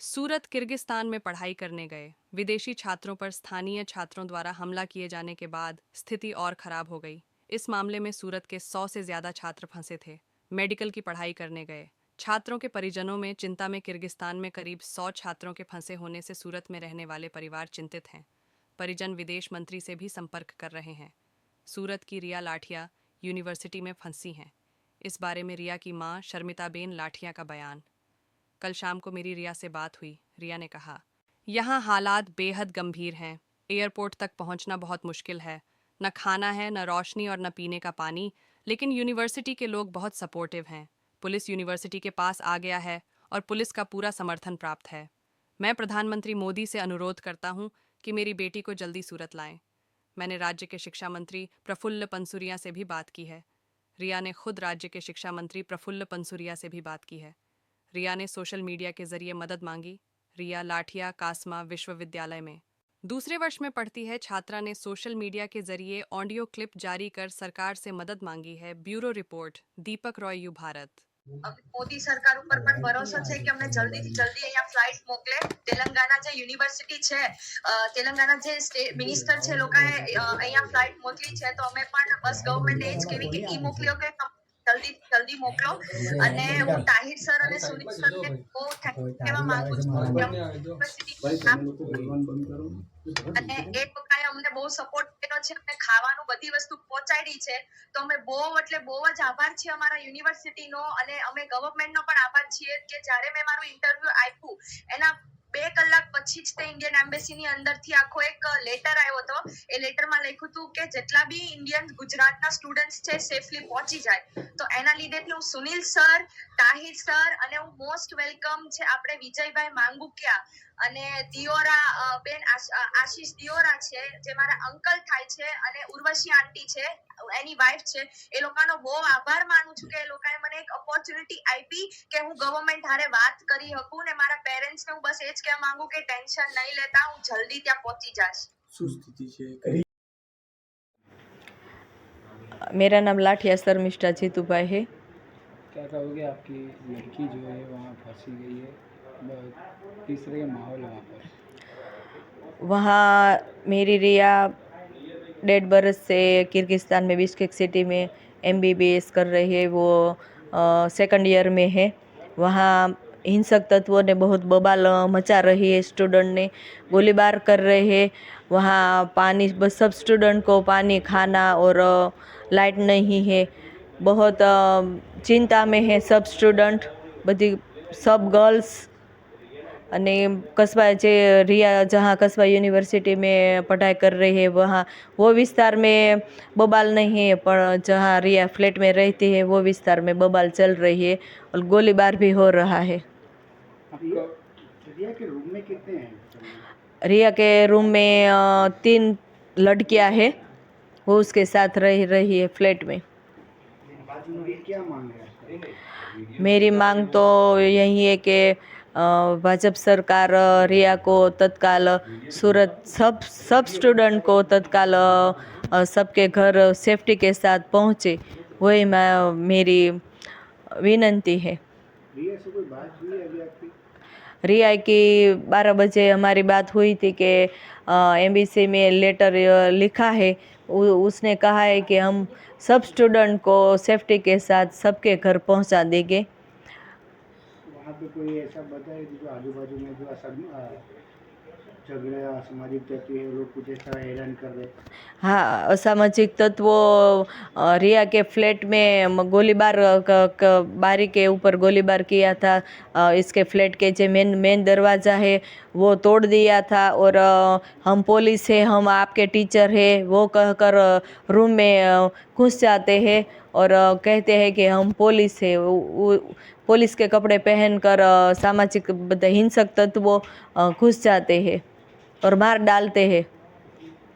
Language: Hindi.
सूरत किर्गिस्तान में पढ़ाई करने गए विदेशी छात्रों पर स्थानीय छात्रों द्वारा हमला किए जाने के बाद स्थिति और खराब हो गई। इस मामले में सूरत के 100 से ज्यादा छात्र फंसे थे। मेडिकल की पढ़ाई करने गए छात्रों के परिजनों में चिंता में किर्गिस्तान में करीब 100 छात्रों के फंसे होने से सूरत में रहने वाले परिवार चिंतित हैं। परिजन विदेश मंत्री से भी संपर्क कर रहे हैं। सूरत की रिया लाठिया यूनिवर्सिटी में फंसी हैं। इस बारे में रिया की मां शर्मिताबेन लाठिया का बयान। कल शाम को मेरी रिया से बात हुई। रिया ने कहा, यहाँ हालात बेहद गंभीर हैं। एयरपोर्ट तक पहुंचना बहुत मुश्किल है। न खाना है, न रोशनी और न पीने का पानी। लेकिन यूनिवर्सिटी के लोग बहुत सपोर्टिव हैं। पुलिस यूनिवर्सिटी के पास आ गया है और पुलिस का पूरा समर्थन प्राप्त है। मैं प्रधानमंत्री मोदी से अनुरोध करता हूं कि मेरी बेटी को जल्दी सूरत लाएं। मैंने राज्य के शिक्षा मंत्री प्रफुल्ल पनसुरिया से भी बात की है। रिया ने खुद राज्य के शिक्षा मंत्री प्रफुल्ल पनसुरिया से भी बात की है। रिया ने सोशल मीडिया के जरिए मदद मांगी। रिया लाठिया कासमा विश्वविद्यालय में दूसरे वर्ष में पढ़ती है। छात्रा ने सोशल मीडिया के जरिए ऑडियो क्लिप जारी कर सरकार से मदद मांगी है। Bureau report, Deepak Roy, you Bharat. Modi सरकार ઉપર પણ ભરોસો છે કે અમને જલ્દીથી જલ્દી અહીંયા ફ્લાઇટ મોકલે। તેલંગાના જે યુનિવર્સિટી છે, તેલંગાના જે સ્ટેટ મિનિસ્ટર છે લોકોએ અહીંયા ફ્લાઇટ મોકલી છે, તો અમે પણ બસ ગવર્મેન્ટ એ જ કહેવી કે ઈ મોકલ્યો કે જલ્દી જલ્દી મોકલો। અને હું તાહિર સર અને સુનિલ સરને બહુ થેન્ક કહેવા માંગુ છું કે યુનિવર્સિટી અને એ લોકોએ અમને બહુ સપોર્ટ કર્યો છે, અમને ખાવાનું બધી વસ્તુ પહોંચાડી છે। તો અમે બહુ એટલે બહુ જ આભાર છે અમારા યુનિવર્સિટીનો અને અમે ગવર્મેન્ટનો પણ આભાર છીએ કે જ્યારે મેં મારું ઇન્ટરવ્યુ આપ્યું એના 2 કલાક પછી જ તે ઇન્ડિયન એમ્બેસીની અંદરથી આખો એક લેટર આવ્યો હતો। એ લેટરમાં લખ્યું હતું કે જેટલા બી ઇન્ડિયન ગુજરાતના સ્ટુડન્ટ્સ છે સેફલી પહોંચી જાય। તો એના લીધેથી હું સુનિલ સર, તાહિર સર અને હું મોસ્ટ વેલકમ છે આપણે વિજયભાઈ માંગુકિયા અને દિયોરા બેન આશીષ દિયોરા છે જે મારા અંકલ થાય છે અને ઉર્વશી આંટી છે એની વાઇફ છે। એ લોકોનો બહુ આભાર માનું છું કે એ લોકોએ મને એક ઓપોર્ચ્યુનિટી આપી કે હું ગવર્મેન્ટ હારે વાત કરી શકું ને મારા પેરેન્ટ્સને હું બસ એ જ કહેવા માંગુ કે ટેન્શન નહીં લેતા, હું જલ્દી ત્યાં પહોંચી જાશ। શું સ્થિતિ છે? मेरा नाम लाठिया शर्मिष्ठा जीतूभाई है। क्या कहोगे, आपकी लड़की जो है वहाँ फंसी गई है, किस तरह का माहौल है वहाँ पर? वहाँ मेरी रिया 1.5 बरस से किर्गिस्तान में बिश्केक सिटी में MBBS कर रही है। वो सेकंड ईयर में है। वहाँ हिंसक तत्वों ने बहुत बवाल मचा रही है। स्टूडेंट ने गोलीबार कर रहे हैं। वहाँ पानी, बस सब स्टूडेंट को पानी, खाना और लाइट नहीं है। बहुत चिंता में है सब स्टूडेंट, बधी सब गर्ल्स। અને कस्बा जे रिया जहाँ कस्बा यूनिवर्सिटी में पढ़ाई कर रही है वहाँ वो विस्तार में बवाल नहीं है, पर जहाँ रिया फ्लैट में रहती है वो विस्तार में बवाल चल रही है और गोलीबार भी हो रहा है। रिया के रूम में कितने हैं? रिया के रूम में 3 लड़कियां हैं। वो उसके साथ रह रही है फ्लैट में। क्या मांग है? मेरी मांग तो यही है कि भाजपा सरकार रिया को तत्काल सूरत सब स्टूडेंट को तत्काल सबके घर सेफ्टी के साथ पहुँचे, वही मेरी विनंती है। रिया से कोई बात हुई अभी आपकी? रिया की 12 बजे हमारी बात हुई थी कि एम्बेसी में लेटर लिखा है। उसने कहा है कि हम सब स्टूडेंट को सेफ्टी के साथ सबके घर पहुंचा देंगे। वहाँ पे कोई ऐसा बताए जो आजू बाजू में जो झगड़ा असामाजिक तत्व है लोग कुछ ऐसा हैरान कर रहे? हाँ, असामाजिक तत्वों रिया के फ्लैट में गोलीबार बारी के ऊपर गोलीबार किया था। इसके फ्लैट के जो मेन दरवाज़ा है वो तोड़ दिया था और हम पुलिस है, हम आपके टीचर है वो कहकर रूम में घुस जाते हैं और कहते हैं कि हम पुलिस है। पुलिस के कपड़े पहनकर सामाजिक हिंसक तत्वों घुस जाते हैं और मार डालते हैं।